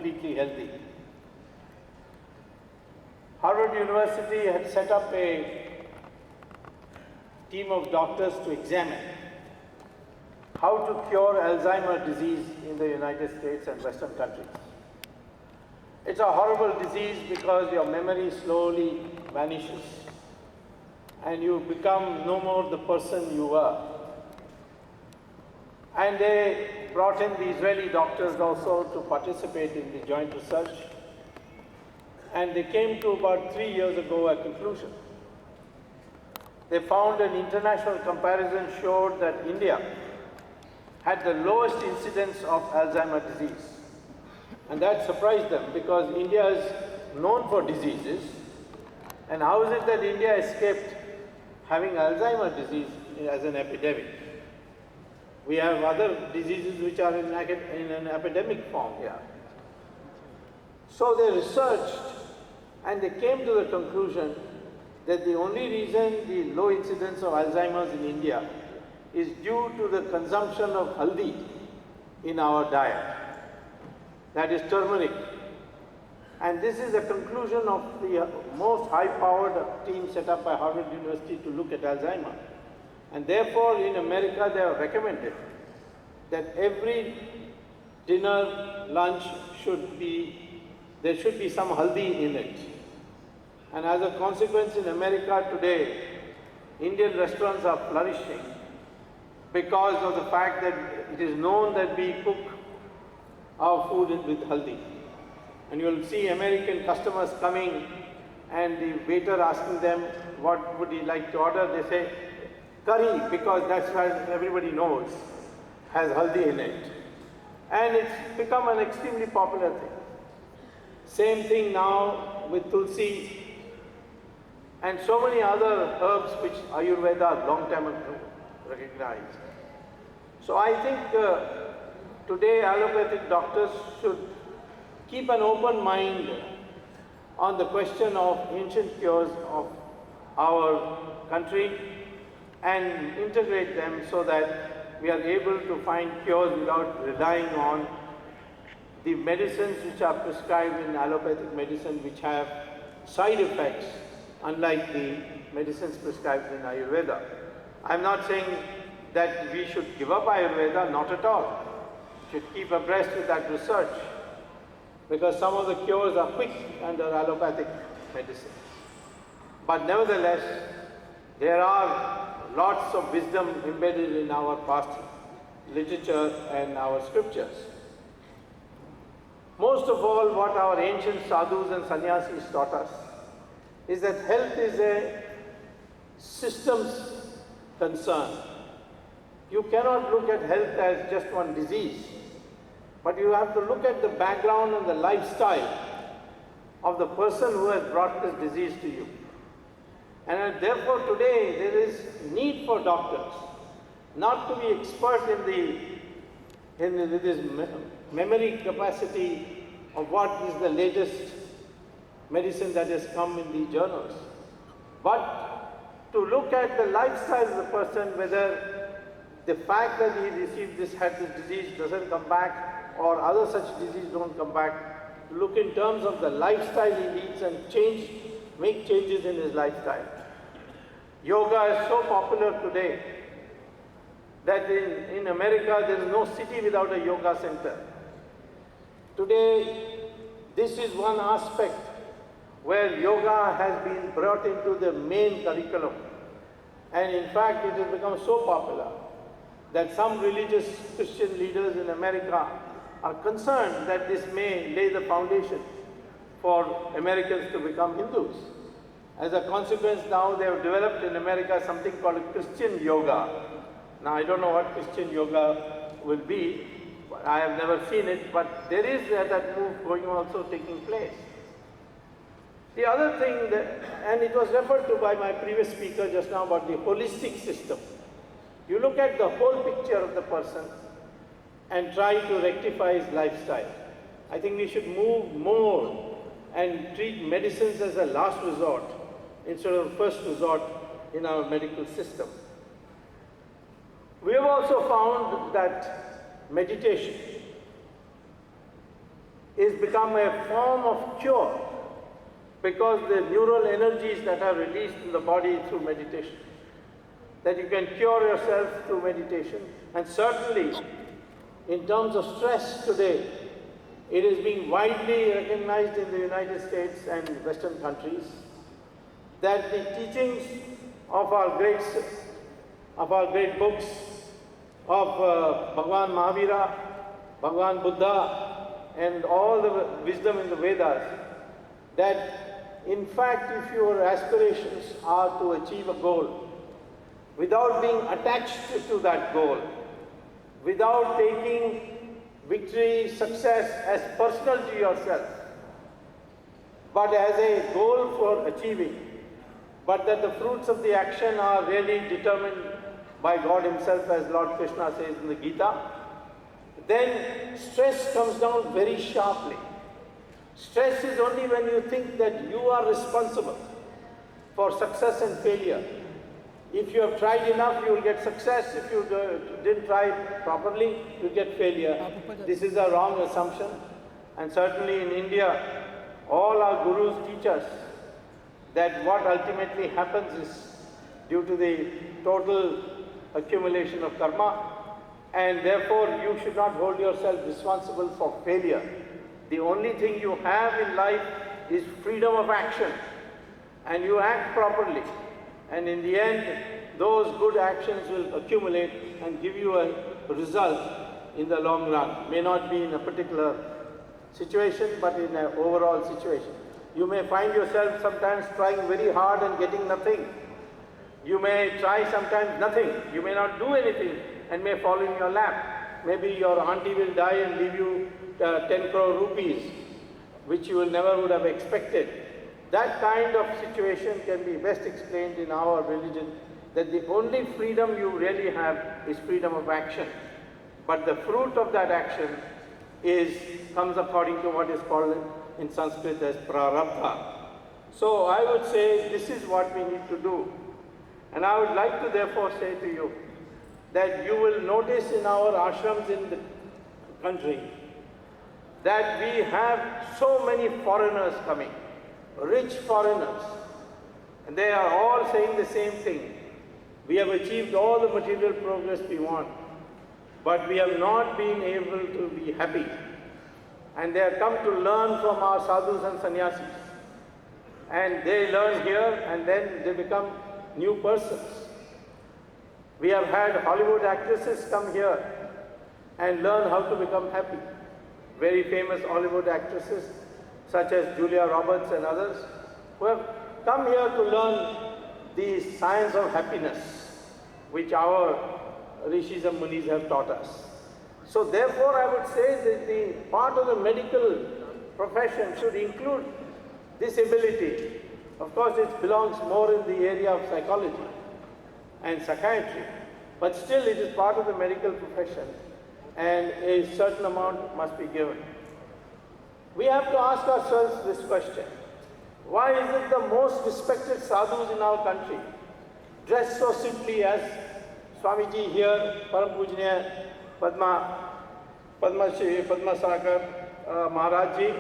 completely healthy. Harvard University had set up a team of doctors to examine how to cure Alzheimer's disease in the United States and Western countries. It's a horrible disease because your memory slowly vanishes and you become no more the person you were. And they brought in the Israeli doctors also to participate in the joint research. And they came to about 3 years ago a conclusion. They found an international comparison showed that India had the lowest incidence of Alzheimer's disease. And that surprised them because India is known for diseases. And how is it that India escaped having Alzheimer's disease as an epidemic? We have other diseases which are in an epidemic form here. So they researched and they came to the conclusion that the only reason the low incidence of Alzheimer's in India is due to the consumption of haldi in our diet. That is turmeric. And this is the conclusion of the most high-powered team set up by Harvard University to look at Alzheimer's. And therefore, in America, they have recommended that every dinner, lunch there should be some haldi in it. And as a consequence, in America today, Indian restaurants are flourishing because of the fact that it is known that we cook our food with haldi. And you will see American customers coming and the waiter asking them, what would you like to order? They say, curry, because that's what everybody knows has haldi in it. And it's become an extremely popular thing. Same thing now with tulsi and so many other herbs which Ayurveda long time ago recognized. So I think today allopathic doctors should keep an open mind on the question of ancient cures of our country and integrate them so that we are able to find cures without relying on the medicines which are prescribed in allopathic medicine which have side effects unlike the medicines prescribed in Ayurveda. I'm not saying that we should give up Ayurveda, not at all. We should keep abreast with that research because some of the cures are quick under allopathic medicine. But nevertheless, there are lots of wisdom embedded in our past literature and our scriptures. Most of all, what our ancient sadhus and sannyasis taught us is that health is a systems concern. You cannot look at health as just one disease, but you have to look at the background and the lifestyle of the person who has brought this disease to you. And therefore today there is need for doctors not to be expert in this memory capacity of what is the latest medicine that has come in the journals, but to look at the lifestyle of the person, whether the fact that he had this disease doesn't come back or other such disease don't come back, to look in terms of the lifestyle he leads and make changes in his lifestyle. Yoga is so popular today that in America there is no city without a yoga center. Today, this is one aspect where yoga has been brought into the main curriculum. And in fact, it has become so popular that some religious Christian leaders in America are concerned that this may lay the foundation for Americans to become Hindus. As a consequence, now they have developed in America something called Christian yoga. Now, I don't know what Christian yoga will be. I have never seen it, but there is that move going also taking place. The other thing that, and it was referred to by my previous speaker just now about the holistic system. You look at the whole picture of the person and try to rectify his lifestyle. I think we should move more and treat medicines as a last resort instead of first resort in our medical system. We have also found that meditation is become a form of cure because the neural energies that are released in the body through meditation, that you can cure yourself through meditation. And certainly, in terms of stress today, it is being widely recognized in the United States and Western countries that the teachings of our great books, of Bhagavan Mahavira, Bhagavan Buddha, and all the wisdom in the Vedas, that in fact, if your aspirations are to achieve a goal, without being attached to that goal, without taking victory, success as personal to yourself, but as a goal for achieving, but that the fruits of the action are really determined by God Himself, as Lord Krishna says in the Gita, then stress comes down very sharply. Stress is only when you think that you are responsible for success and failure. If you have tried enough, you will get success. If you didn't try properly, you get failure. This is a wrong assumption. And certainly in India, all our gurus teach us that what ultimately happens is due to the total accumulation of karma, and therefore you should not hold yourself responsible for failure. The only thing you have in life is freedom of action, and you act properly. And in the end, those good actions will accumulate and give you a result in the long run. May not be in a particular situation, but in an overall situation. You may find yourself sometimes trying very hard and getting nothing. You may try sometimes nothing. You may not do anything and may fall in your lap. Maybe your auntie will die and leave you 10 crore rupees, which you will never would have expected. That kind of situation can be best explained in our religion, that the only freedom you really have is freedom of action. But the fruit of that action comes according to what is called in Sanskrit as prarabdha. So I would say this is what we need to do. And I would like to therefore say to you that you will notice in our ashrams in the country that we have so many foreigners coming, rich foreigners, and they are all saying the same thing. We have achieved all the material progress we want, but we have not been able to be happy. And they have come to learn from our sadhus and sannyasis. And they learn here and then they become new persons. We have had Hollywood actresses come here and learn how to become happy. Very famous Hollywood actresses such as Julia Roberts and others who have come here to learn the science of happiness, which our rishis and munis have taught us. So therefore I would say that the part of the medical profession should include this ability. Of course it belongs more in the area of psychology and psychiatry, but still it is part of the medical profession and a certain amount must be given. We have to ask ourselves this question: why is it the most respected sadhus in our country dress so simply as Swamiji here, Param Pujaniya Padma Sakar Maharaj Ji?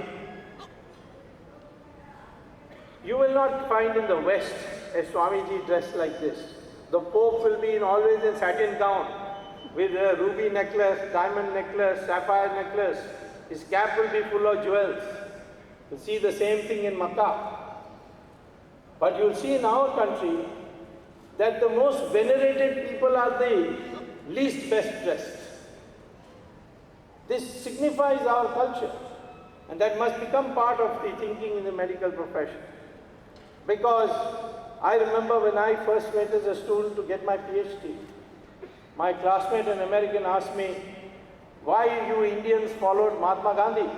You will not find in the West a Swamiji dressed like this. The Pope will be always in satin gown with a ruby necklace, diamond necklace, sapphire necklace. His cap will be full of jewels. You'll see the same thing in Makkah. But you'll see in our country that the most venerated people are the least best dressed. This signifies our culture, and that must become part of the thinking in the medical profession. Because I remember when I first went as a student to get my PhD, my classmate, an American, asked me, why you Indians followed Mahatma Gandhi?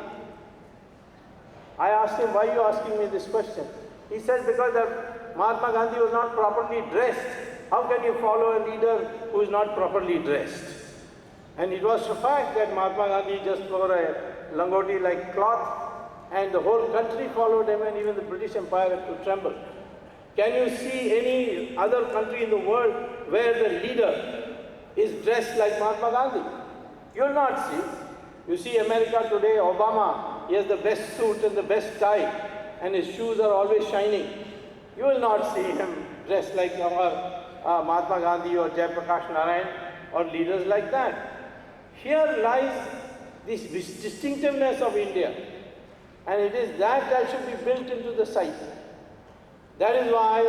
I asked him, why are you asking me this question? He said, because Mahatma Gandhi was not properly dressed. How can you follow a leader who is not properly dressed? And it was a fact that Mahatma Gandhi just wore a langoti-like cloth, and the whole country followed him, and even the British Empire had to tremble. Can you see any other country in the world where the leader is dressed like Mahatma Gandhi? You will not see. You see America today, Obama he has the best suit and the best tie, and his shoes are always shining. You will not see him dressed like our Mahatma Gandhi or Jayaprakash Narayan or leaders like that. Here lies this distinctiveness of India, and it is that should be built into the psyche. That is why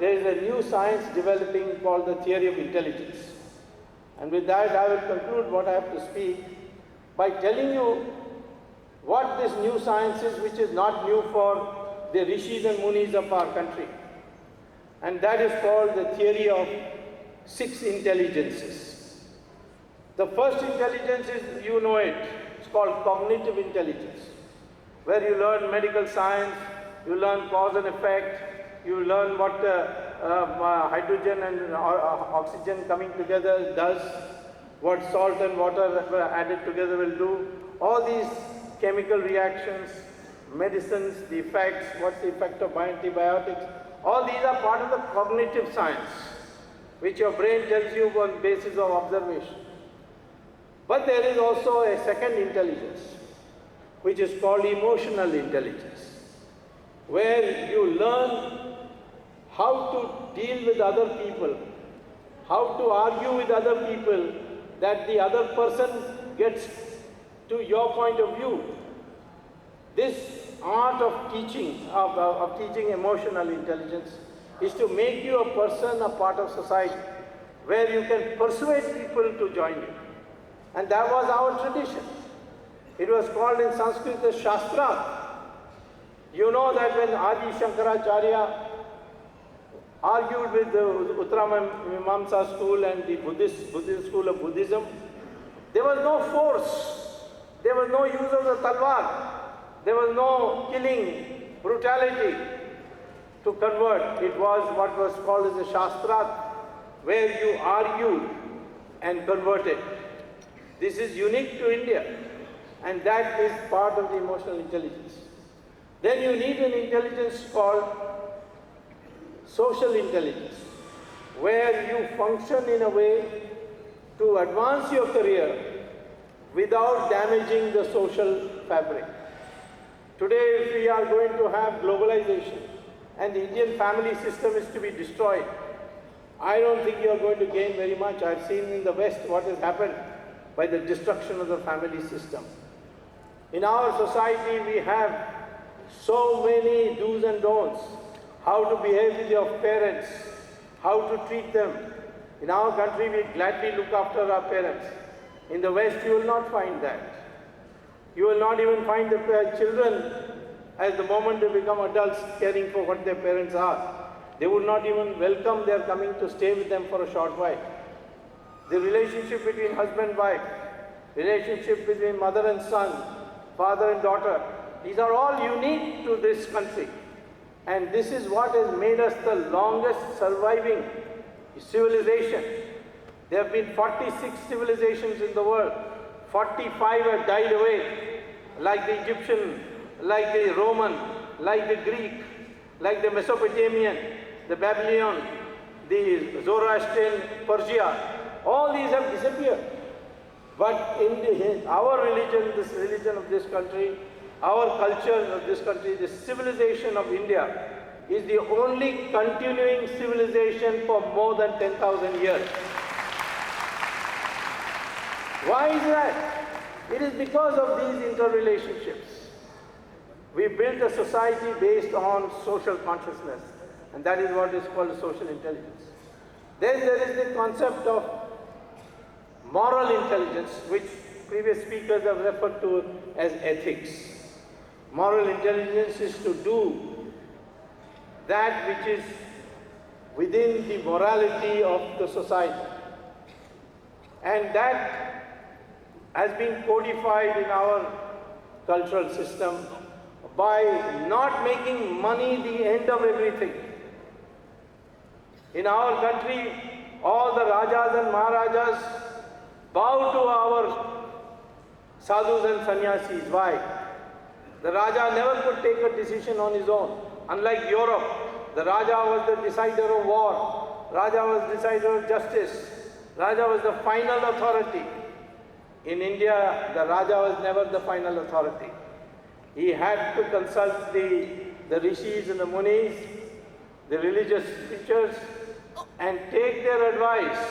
there is a new science developing called the theory of intelligence. And with that, I will conclude what I have to speak by telling you what this new science is, which is not new for the rishis and munis of our country. And that is called the theory of 6 intelligences. The first intelligence is, you know it, it's called cognitive intelligence, where you learn medical science, you learn cause and effect, you learn what hydrogen and oxygen coming together does, what salt and water added together will do, all these chemical reactions, medicines, the effects, what's the effect of antibiotics, all these are part of the cognitive science, which your brain tells you on the basis of observation. But there is also a second intelligence, which is called emotional intelligence, where you learn how to deal with other people, how to argue with other people, that the other person gets to your point of view. This art of teaching, of teaching emotional intelligence, is to make you a person, a part of society, where you can persuade people to join you. And that was our tradition. It was called in Sanskrit as Shastra. You know that when Adi Shankaracharya argued with the Uttamamimamsa school and the Buddhist school of Buddhism, there was no force, there was no use of the talwar, there was no killing, brutality to convert. It was what was called as a Shastra, where you argued and converted. This is unique to India, and that is part of the emotional intelligence. Then you need an intelligence called social intelligence, where you function in a way to advance your career without damaging the social fabric. Today, if we are going to have globalization and the Indian family system is to be destroyed, I don't think you are going to gain very much. I've seen in the West what has happened by the destruction of the family system. In our society, we have so many do's and don'ts, how to behave with your parents, how to treat them. In our country, we gladly look after our parents. In the West, you will not find that. You will not even find the children, as the moment they become adults, caring for what their parents are. They would not even welcome their coming to stay with them for a short while. The relationship between husband and wife, relationship between mother and son, father and daughter, these are all unique to this country. And this is what has made us the longest surviving civilization. There have been 46 civilizations in the world. 45 have died away, like the Egyptian, like the Roman, like the Greek, like the Mesopotamian, the Babylonian, the Zoroastrian, Persia. All these have disappeared. But in our religion, this religion of this country, our culture of this country, the civilization of India, is the only continuing civilization for more than 10,000 years. Why is that? It is because of these interrelationships. We built a society based on social consciousness, and that is what is called social intelligence. Then there is the concept of moral intelligence, which previous speakers have referred to as ethics. Moral intelligence is to do that which is within the morality of the society. And that has been codified in our cultural system by not making money the end of everything. In our country, all the Rajas and Maharajas bow to our sadhus and sannyasis. Why? The Raja never could take a decision on his own. Unlike Europe, the Raja was the decider of war. Raja was the decider of justice. Raja was the final authority. In India, the Raja was never the final authority. He had to consult the rishis and the munis, the religious teachers, and take their advice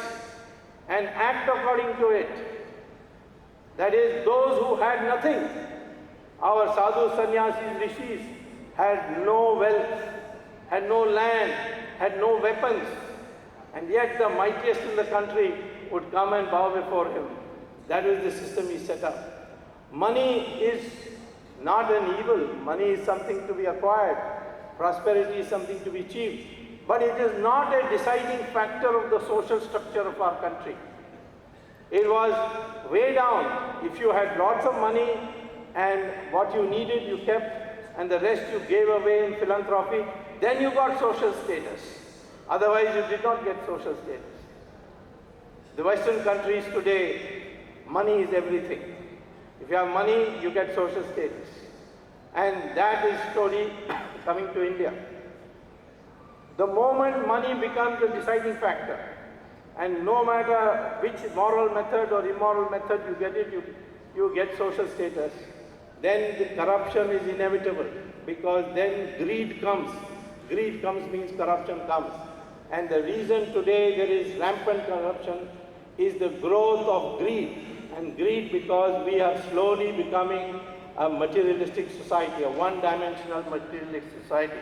and act according to it. That is, those who had nothing, our sadhu, sannyasis, rishis, had no wealth, had no land, had no weapons, and yet the mightiest in the country would come and bow before him. That was the system he set up. Money is not an evil. Money is something to be acquired. Prosperity is something to be achieved. But it is not a deciding factor of the social structure of our country. It was way down. If you had lots of money and what you needed you kept and the rest you gave away in philanthropy, then you got social status. Otherwise you did not get social status. The Western countries today, money is everything. If you have money, you get social status. And that is slowly coming to India. The moment money becomes a deciding factor, and no matter which moral method or immoral method you get it, you get social status, then the corruption is inevitable, because then greed comes. Greed comes means corruption comes. And the reason today there is rampant corruption is the growth of greed. And greed because we are slowly becoming a materialistic society, a one-dimensional materialistic society.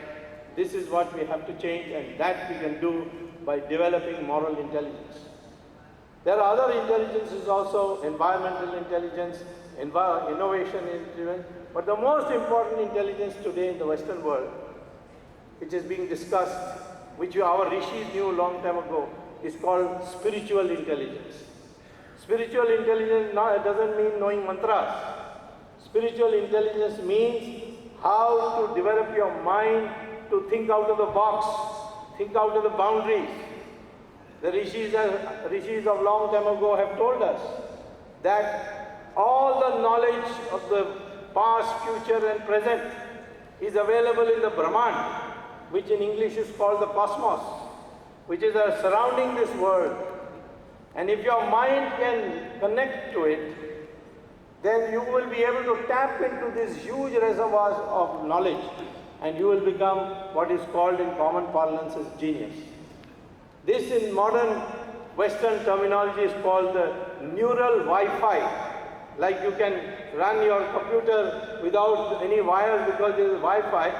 This is what we have to change, and that we can do by developing moral intelligence. There are other intelligences also, environmental intelligence, innovation intelligence, but the most important intelligence today in the Western world, which is being discussed, which our rishis knew a long time ago, is called spiritual intelligence. Spiritual intelligence doesn't mean knowing mantras. Spiritual intelligence means how to develop your mind to think out of the box, think out of the boundaries. The rishis of long time ago have told us that all the knowledge of the past, future and present is available in the Brahman, which in English is called the cosmos, which is surrounding this world. And if your mind can connect to it, then you will be able to tap into these huge reservoirs of knowledge, and you will become what is called in common parlance as genius. This in modern Western terminology is called the neural Wi-Fi. Like you can run your computer without any wires because there is Wi-Fi.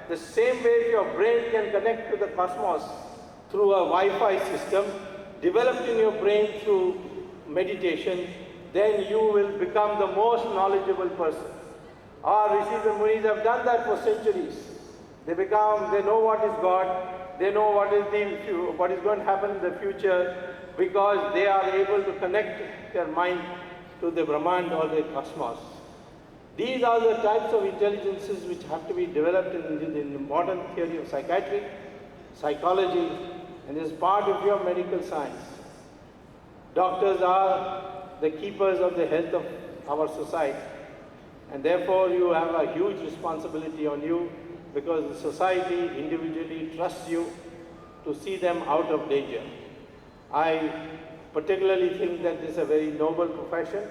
The same way your brain can connect to the cosmos through a Wi-Fi system developed in your brain through meditation, then you will become the most knowledgeable person. Our rishis and munis have done that for centuries. They know what is God, they know what is going to happen in the future, because they are able to connect their mind to the Brahman or the cosmos. These are the types of intelligences which have to be developed in the modern theory of psychiatry, psychology, and is part of your medical science. Doctors are the keepers of the health of our society, and therefore you have a huge responsibility on you, because the society individually trusts you to see them out of danger. I particularly think that this is a very noble profession,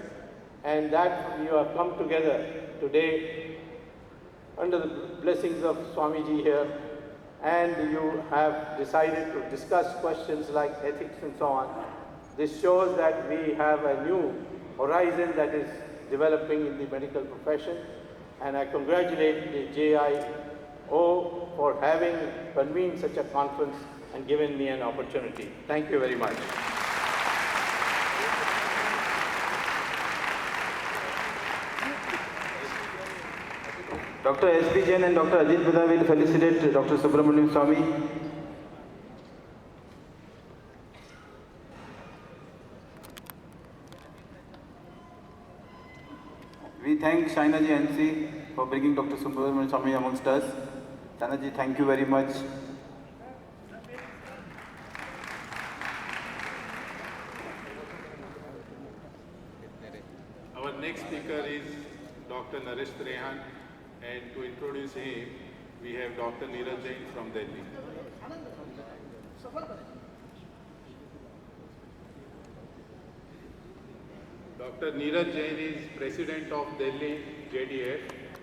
and that you have come together today under the blessings of Swamiji here, and you have decided to discuss questions like ethics and so on. This shows that we have a new horizon that is developing in the medical profession, and I congratulate the JIO for having convened such a conference and given me an opportunity. Thank you very much. Dr. S.B. Jain and Dr. Ajit Bida will felicitate Dr. Subramanian Swamy. We thank Shainaji NC for bringing Dr. Subramanian Swamy amongst us. Shainaji, thank you very much. Our next speaker is Dr. Naresh Trehan, and to introduce him, we have Dr. Neeraj Jain from Delhi. Dr. Neeraj Jain is President of Delhi JDF